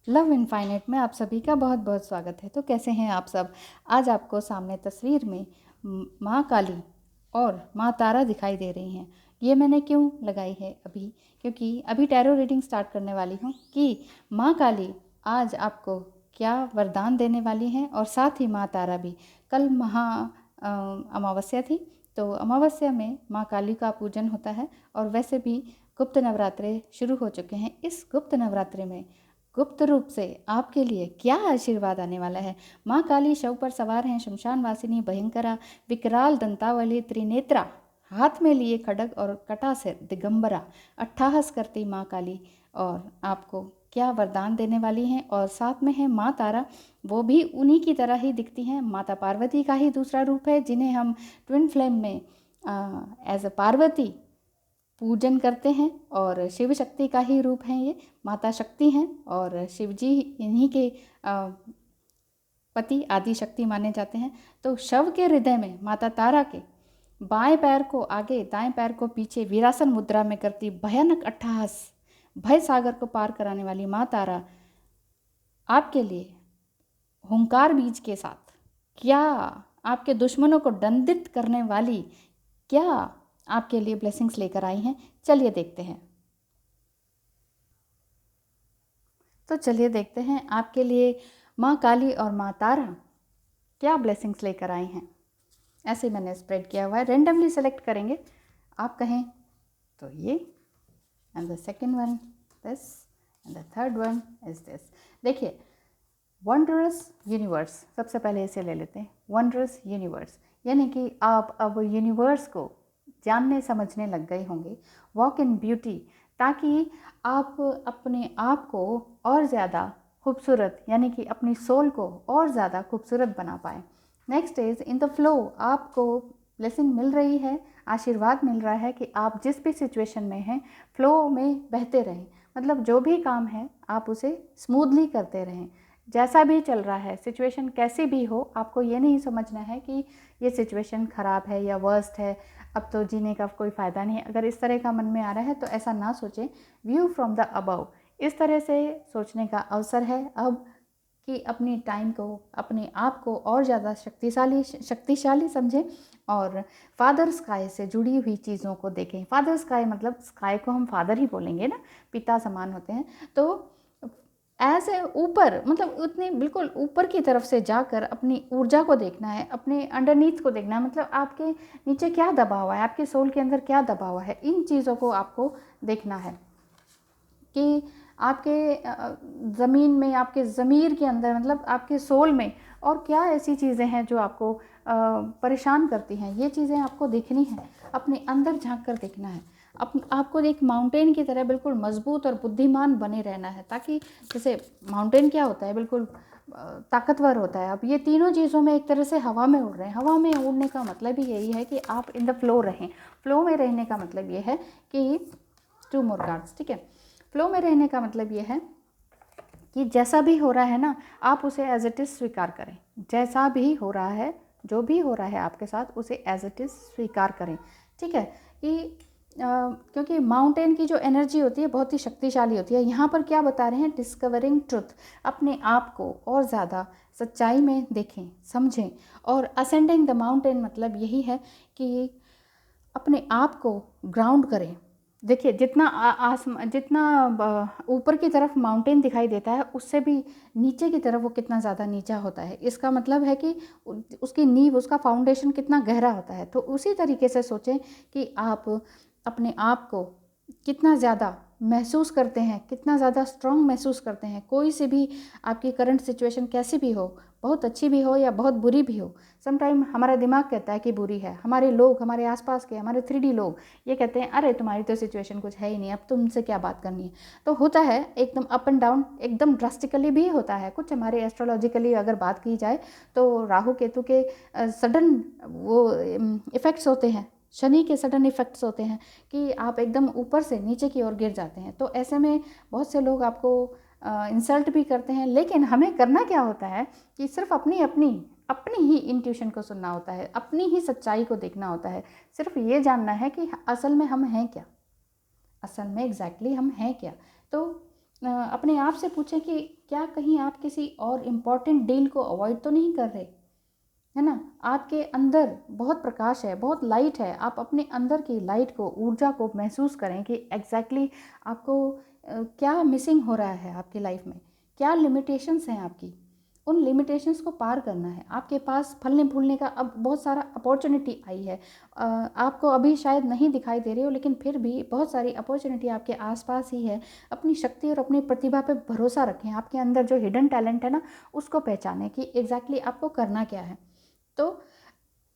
Love infinite में आप सभी का बहुत बहुत स्वागत है। तो कैसे हैं आप सब। आज आपको सामने तस्वीर में माँ काली और माँ तारा दिखाई दे रही हैं। ये मैंने क्यों लगाई है अभी, क्योंकि अभी टैरो रीडिंग स्टार्ट करने वाली हूँ कि माँ काली आज आपको क्या वरदान देने वाली हैं, और साथ ही माँ तारा भी। कल अमावस्या थी, तो अमावस्या में माँ काली का पूजन होता है, और वैसे भी गुप्त नवरात्रे शुरू हो चुके हैं। इस गुप्त नवरात्रे में गुप्त रूप से आपके लिए क्या आशीर्वाद आने वाला है। माँ काली शव पर सवार हैं, शमशान वासिनी भयंकरा, विकराल दंतावली त्रिनेत्रा, हाथ में लिए खड्ग और कटा से दिगंबरा, अट्ठाहस करती माँ काली और आपको क्या वरदान देने वाली हैं। और साथ में है माँ तारा, वो भी उन्हीं की तरह ही दिखती हैं। माता पार्वती का ही दूसरा रूप है, जिन्हें हम ट्विन फ्लेम में एज अ पार्वती पूजन करते हैं, और शिव शक्ति का ही रूप है। ये माता शक्ति हैं और शिव जी इन्हीं के पति आदि शक्ति माने जाते हैं। तो शव के हृदय में माता तारा के बाएं पैर को आगे दाएं पैर को पीछे वीरासन मुद्रा में करती भयानक अट्टहास भय सागर को पार कराने वाली माँ तारा आपके लिए हुंकार बीज के साथ क्या आपके दुश्मनों को दंडित करने वाली क्या आपके लिए ब्लेसिंग्स लेकर आई हैं। चलिए देखते हैं। तो चलिए देखते हैं आपके लिए माँ काली और माँ तारा क्या ब्लेसिंग्स लेकर आई हैं। ऐसे मैंने स्प्रेड किया हुआ है, रेंडमली सेलेक्ट करेंगे। आप कहें तो ये, and the second one this, and the third one is this. देखिए, वंडरस यूनिवर्स, सबसे पहले इसे ले लेते हैं। वंडरस यूनिवर्स यानी कि आप अब यूनिवर्स को जानने समझने लग गए होंगे। वॉक इन ब्यूटी, ताकि आप अपने आप को और ज़्यादा खूबसूरत यानी कि अपनी सोल को और ज़्यादा खूबसूरत बना पाए। Next is in the flow, आपको ब्लेसिंग मिल रही है, आशीर्वाद मिल रहा है कि आप जिस भी सिचुएशन में हैं फ्लो में बहते रहें। मतलब जो भी काम है आप उसे स्मूथली करते रहें। जैसा भी चल रहा है, सिचुएशन कैसी भी हो, आपको ये नहीं समझना है कि ये सिचुएशन ख़राब है या वर्स्ट है, अब तो जीने का कोई फ़ायदा नहीं है। अगर इस तरह का मन में आ रहा है तो ऐसा ना सोचें। व्यू फ्रॉम द अबव, इस तरह से सोचने का अवसर है अब कि अपनी टाइम को, अपने आप को और ज़्यादा शक्तिशाली समझें, और फादर स्काई से जुड़ी हुई चीज़ों को देखें। फादर स्काई मतलब स्काई को हम फादर ही बोलेंगे ना, पिता समान होते हैं। तो ऐसे ऊपर, मतलब उतनी बिल्कुल ऊपर की तरफ से जाकर अपनी ऊर्जा को देखना है, अपने अंडरनीथ को देखना है। मतलब आपके नीचे क्या दबा हुआ है, आपके सोल के अंदर क्या दबा हुआ है, इन चीज़ों को आपको देखना है कि आपके ज़मीन में, आपके ज़मीर के अंदर, मतलब आपके सोल में और क्या ऐसी चीज़ें हैं जो आपको परेशान करती हैं। ये चीज़ें आपको देखनी है, अपने अंदर झांक कर देखना है। आपको एक माउंटेन की तरह बिल्कुल मजबूत और बुद्धिमान बने रहना है, ताकि जैसे माउंटेन क्या होता है, बिल्कुल ताकतवर होता है। अब ये तीनों चीज़ों में एक तरह से हवा में उड़ रहे हैं। हवा में उड़ने का मतलब ही यही है कि आप इन द फ्लो रहें। फ्लो में रहने का मतलब ये है कि 2 मोर कार्ड्स, ठीक है। फ्लो में रहने का मतलब ये है कि जैसा भी हो रहा है ना, आप उसे एज इट इज़ स्वीकार करें। जैसा भी हो रहा है, जो भी हो रहा है आपके साथ, उसे एज इट इज़ स्वीकार करें, ठीक है। कि क्योंकि माउंटेन की जो एनर्जी होती है बहुत ही शक्तिशाली होती है। यहाँ पर क्या बता रहे हैं, डिस्कवरिंग ट्रुथ, अपने आप को और ज़्यादा सच्चाई में देखें, समझें। और असेंडिंग द माउंटेन मतलब यही है कि अपने आप को ग्राउंड करें। देखिए, जितना ऊपर की तरफ माउंटेन दिखाई देता है, उससे भी नीचे की तरफ वो कितना ज़्यादा नीचा होता है। इसका मतलब है कि उसकी नींव, उसका फाउंडेशन कितना गहरा होता है। तो उसी तरीके से सोचें कि आप अपने आप को कितना ज़्यादा महसूस करते हैं, कितना ज़्यादा स्ट्रॉन्ग महसूस करते हैं। कोई सी भी आपकी करंट सिचुएशन कैसी भी हो, बहुत अच्छी भी हो या बहुत बुरी भी हो, समटाइम हमारा दिमाग कहता है कि बुरी है। हमारे लोग, हमारे आसपास के, हमारे 3D लोग ये कहते हैं, अरे तुम्हारी तो सिचुएशन कुछ है ही नहीं, अब तुमसे क्या बात करनी है। तो होता है एकदम अप एंड डाउन, एकदम ड्रास्टिकली भी होता है। कुछ हमारे एस्ट्रोलॉजिकली अगर बात की जाए तो राहु केतु के सडन वो इफ़ेक्ट्स होते हैं, शनि के सडन इफ़ेक्ट्स होते हैं कि आप एकदम ऊपर से नीचे की ओर गिर जाते हैं। तो ऐसे में बहुत से लोग आपको इंसल्ट भी करते हैं। लेकिन हमें करना क्या होता है कि सिर्फ अपनी ही इंट्यूशन को सुनना होता है, अपनी ही सच्चाई को देखना होता है। सिर्फ ये जानना है कि असल में हम हैं क्या, असल में एग्जैक्टली हम हैं क्या। तो अपने आप से पूछें कि क्या कहीं आप किसी और इम्पॉर्टेंट डील को अवॉइड तो नहीं कर रहे, है ना। आपके अंदर बहुत प्रकाश है, बहुत लाइट है। आप अपने अंदर की लाइट को, ऊर्जा को महसूस करें कि एग्जैक्टली आपको क्या मिसिंग हो रहा है आपकी लाइफ में, क्या लिमिटेशंस हैं आपकी। उन लिमिटेशंस को पार करना है। आपके पास फलने फूलने का अब बहुत सारा अपॉर्चुनिटी आई है। आपको अभी शायद नहीं दिखाई दे रही हो, लेकिन फिर भी बहुत सारी अपॉर्चुनिटी आपके आसपास ही है। अपनी शक्ति और अपनी प्रतिभा पे भरोसा रखें। आपके अंदर जो हिडन टैलेंट है ना, उसको पहचानें कि एग्जैक्टली आपको करना क्या है। तो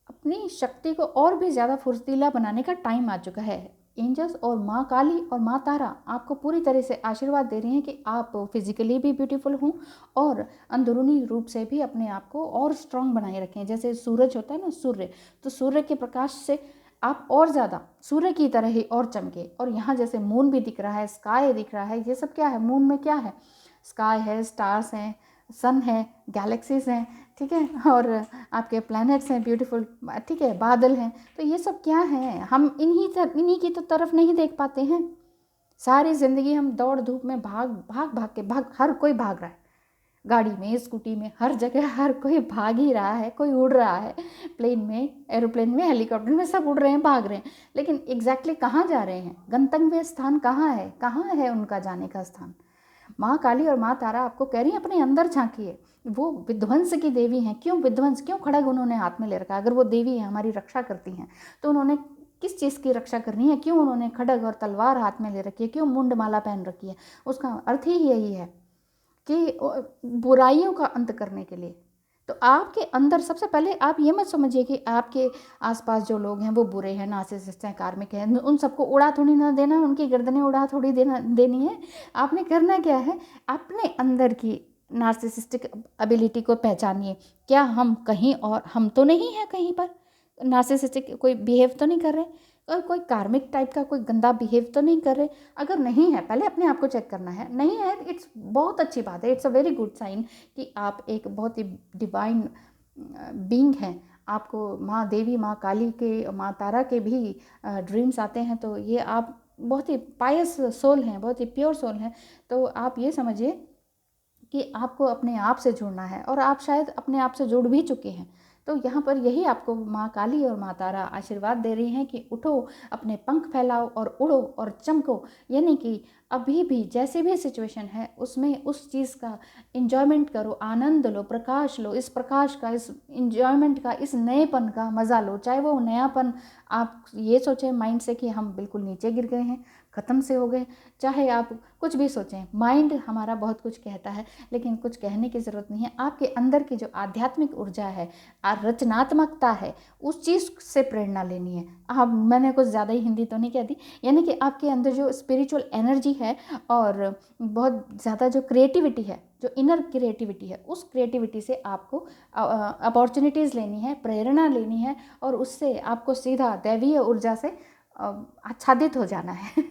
अपनी शक्ति को और भी ज़्यादा फुर्तीला बनाने का टाइम आ चुका है। एंजल्स और माँ काली और माँ तारा आपको पूरी तरह से आशीर्वाद दे रही हैं कि आप फिजिकली भी ब्यूटीफुल हों और अंदरूनी रूप से भी अपने आप को और स्ट्रांग बनाए रखें। जैसे सूरज होता है ना, सूर्य, तो सूर्य के प्रकाश से आप और ज़्यादा सूर्य की तरह ही और चमके। और यहाँ जैसे मून भी दिख रहा है, स्काई दिख रहा है, ये सब क्या है, मून में क्या है, स्काई है, स्टार्स हैं, सन है, गैलेक्सीज हैं, ठीक है, और आपके प्लैनेट्स हैं ब्यूटीफुल, ठीक है, बादल हैं। तो ये सब क्या है, हम इन्हीं की तो तरफ नहीं देख पाते हैं। सारी ज़िंदगी हम दौड़ धूप में भाग भाग भाग के भाग, हर कोई भाग रहा है, गाड़ी में, स्कूटी में, हर जगह हर कोई भाग ही रहा है। कोई उड़ रहा है, प्लेन में, एरोप्लेन में, हेलीकॉप्टर में, सब उड़ रहे हैं, भाग रहे हैं, लेकिन एग्जैक्टली कहाँ जा रहे हैं, गंतव्य स्थान कहाँ है, कहाँ है उनका जाने का स्थान। माँ काली और माँ तारा आपको कह रही हैं अपने अंदर झांकिए। वो विध्वंस की देवी हैं। क्यों विध्वंस, क्यों खड़ग उन्होंने हाथ में ले रखा है? अगर वो देवी है, हमारी रक्षा करती हैं, तो उन्होंने किस चीज़ की रक्षा करनी है? क्यों उन्होंने खड़ग और तलवार हाथ में ले रखी है? क्यों मुंड माला पहन रखी है? उसका अर्थ ही यही है कि बुराइयों का अंत करने के लिए। तो आपके अंदर सबसे पहले आप ये मत समझिए कि आपके आसपास जो लोग हैं वो बुरे हैं, नार्सिसिस्ट हैं, कार्मिक हैं, उन सबको उड़ा थोड़ी ना देना, उनकी गर्दनें उड़ा थोड़ी देनी है। आपने करना क्या है, अपने अंदर की नार्सिसिस्टिक एबिलिटी को पहचानिए। क्या हम कहीं और, हम तो नहीं है कहीं पर नार्सिसिस्टिक कोई बिहेव तो नहीं कर रहे, और कोई कार्मिक टाइप का कोई गंदा बिहेव तो नहीं कर रहे। अगर नहीं है, पहले अपने आप को चेक करना है। नहीं है, इट्स बहुत अच्छी बात है, it's a very good sign कि आप एक बहुत ही डिवाइन बीइंग हैं। आपको माँ देवी, माँ काली के, माँ तारा के भी ड्रीम्स आते हैं, तो ये आप बहुत ही पायस सोल हैं, बहुत ही प्योर सोल हैं। तो आप ये समझिए कि आपको अपने आप से जुड़ना है, और आप शायद अपने आप से जुड़ भी चुके हैं। तो यहाँ पर यही आपको माँ काली और माँ तारा आशीर्वाद दे रही हैं कि उठो, अपने पंख फैलाओ और उड़ो और चमको। यानी कि अभी भी जैसे भी सिचुएशन है उसमें उस चीज़ का इंजॉयमेंट करो, आनंद लो, प्रकाश लो, इस प्रकाश का, इस इंजॉयमेंट का, इस नएपन का मज़ा लो। चाहे वो नयापन आप ये सोचें माइंड से कि हम बिल्कुल नीचे गिर गए हैं, ख़त्म से हो गए, चाहे आप कुछ भी सोचें, माइंड हमारा बहुत कुछ कहता है, लेकिन कुछ कहने की ज़रूरत नहीं है। आपके अंदर की जो आध्यात्मिक ऊर्जा है, रचनात्मकता है, उस चीज़ से प्रेरणा लेनी है। आप, मैंने कुछ ज़्यादा ही हिंदी तो नहीं कह दी, यानी कि आपके अंदर जो स्पिरिचुअल एनर्जी है और बहुत ज़्यादा जो क्रिएटिविटी है, जो इनर क्रिएटिविटी है, उस क्रिएटिविटी से आपको अपॉर्चुनिटीज़ लेनी है, प्रेरणा लेनी है, और उससे आपको सीधा दैवीय ऊर्जा से आच्छादित हो जाना है।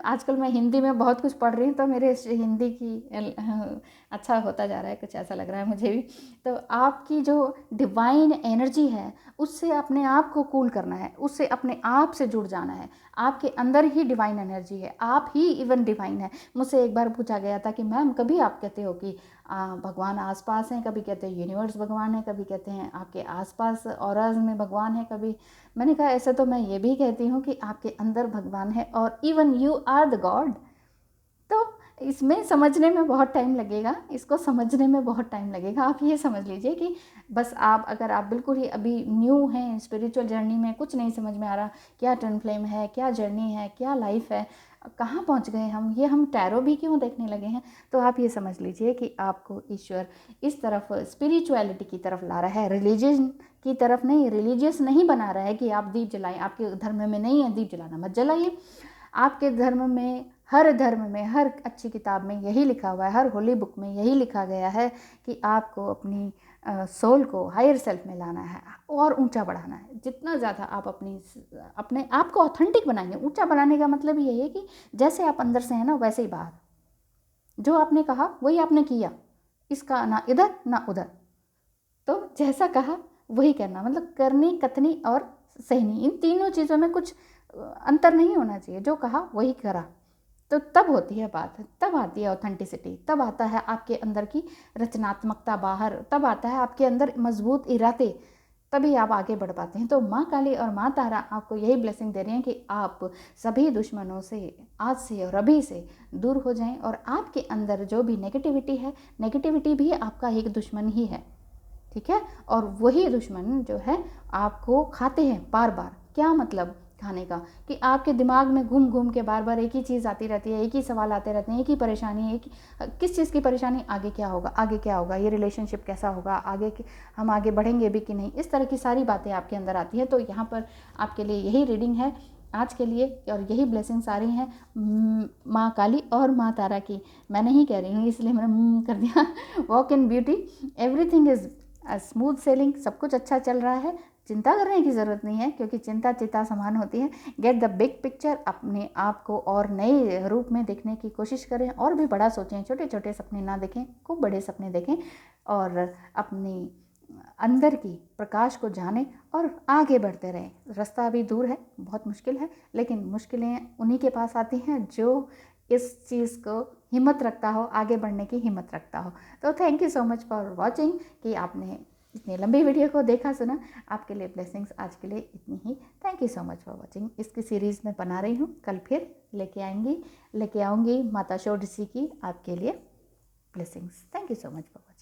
आजकल मैं हिंदी में बहुत कुछ पढ़ रही हूँ, तो मेरे हिंदी की अच्छा होता जा रहा है, कुछ ऐसा लग रहा है मुझे भी। तो आपकी जो डिवाइन एनर्जी है, उससे अपने आप को कूल करना है, उससे अपने आप से जुड़ जाना है। आपके अंदर ही डिवाइन एनर्जी है, आप ही इवन डिवाइन है। मुझसे एक बार पूछा गया था कि मैम, कभी आप कहते हो कि भगवान आसपास हैं, कभी कहते हैं यूनिवर्स भगवान है, कभी कहते हैं आपके आसपास ऑराज में भगवान है, कभी, मैंने कहा ऐसा तो मैं ये भी कहती हूँ कि आपके अंदर भगवान है, और even you are the god. तो इसमें समझने में बहुत टाइम लगेगा, इसको समझने में बहुत टाइम लगेगा। आप ये समझ लीजिए कि बस आप, अगर आप बिल्कुल ही अभी न्यू हैं स्पिरिचुअल जर्नी में, कुछ नहीं समझ में आ रहा, क्या ट्विन फ्लेम है, क्या जर्नी है, क्या लाइफ है, कहाँ पहुँच गए हम, ये हम टैरो भी क्यों देखने लगे हैं, तो आप ये समझ लीजिए कि आपको ईश्वर इस तरफ, स्पिरिचुअलिटी की तरफ ला रहा है, रिलीजन की तरफ नहीं, रिलीजियस नहीं बना रहा है कि आप दीप जलाएं। आपके धर्म में नहीं है दीप जलाना, मत जलाइए। आपके धर्म में, हर धर्म में, हर अच्छी किताब में यही लिखा हुआ है, हर होली बुक में यही लिखा गया है कि आपको अपनी सोल को हायर सेल्फ में लाना है और ऊंचा बढ़ाना है। जितना ज़्यादा आप अपने आप को ऑथेंटिक बनाएंगे, ऊंचा बनाने का मतलब यही है कि जैसे आप अंदर से हैं ना, वैसे ही बाहर, जो आपने कहा वही आपने किया, इसका ना इधर ना उधर। तो जैसा कहा वही करना, मतलब करनी, कथनी और सहनी, इन तीनों चीज़ों में कुछ अंतर नहीं होना चाहिए। जो कहा वही करा, तो तब होती है बात, तब आती है ऑथेंटिसिटी, तब आता है आपके अंदर की रचनात्मकता बाहर, तब आता है आपके अंदर मजबूत इरादे, तभी आप आगे बढ़ पाते हैं। तो माँ काली और माँ तारा आपको यही ब्लेसिंग दे रही हैं कि आप सभी दुश्मनों से आज से और अभी से दूर हो जाएं, और आपके अंदर जो भी नेगेटिविटी है, नेगेटिविटी भी आपका एक दुश्मन ही है, ठीक है। और वही दुश्मन जो है आपको खाते हैं बार बार। क्या मतलब खाने का, कि आपके दिमाग में घूम घूम के बार बार एक ही चीज़ आती रहती है, एक ही सवाल आते रहते हैं, एक ही परेशानी, एक किस चीज़ की परेशानी, आगे क्या होगा, आगे क्या होगा, ये रिलेशनशिप कैसा होगा, आगे हम आगे बढ़ेंगे भी कि नहीं, इस तरह की सारी बातें आपके अंदर आती हैं। तो यहाँ पर आपके लिए यही रीडिंग है आज के लिए, और यही ब्लेसिंग्स आ रही हैं माँ काली और माँ तारा की। मैं नहीं कह रही हूँ इसलिए मैंने कर दिया। Walk in beauty, everything is smooth selling, सब कुछ अच्छा चल रहा है, चिंता करने की ज़रूरत नहीं है, क्योंकि चिंता चिता समान होती है। गेट द बिग पिक्चर, अपने आप को और नए रूप में देखने की कोशिश करें, और भी बड़ा सोचें, छोटे छोटे सपने ना देखें, खूब बड़े सपने देखें, और अपनी अंदर की प्रकाश को जानें और आगे बढ़ते रहें। रास्ता अभी दूर है, बहुत मुश्किल है, लेकिन मुश्किलें उन्हीं के पास आती हैं जो इस चीज़ को हिम्मत रखता हो, आगे बढ़ने की हिम्मत रखता हो। तो thank you so much for watching, कि आपने इतनी लंबी वीडियो को देखा सुना। आपके लिए ब्लेसिंग्स आज के लिए इतनी ही। Thank you so much for watching. इसकी सीरीज़ में बना रही हूँ, कल फिर लेके आऊँगी माता शोडसी की आपके लिए blessings. Thank you so much for watching.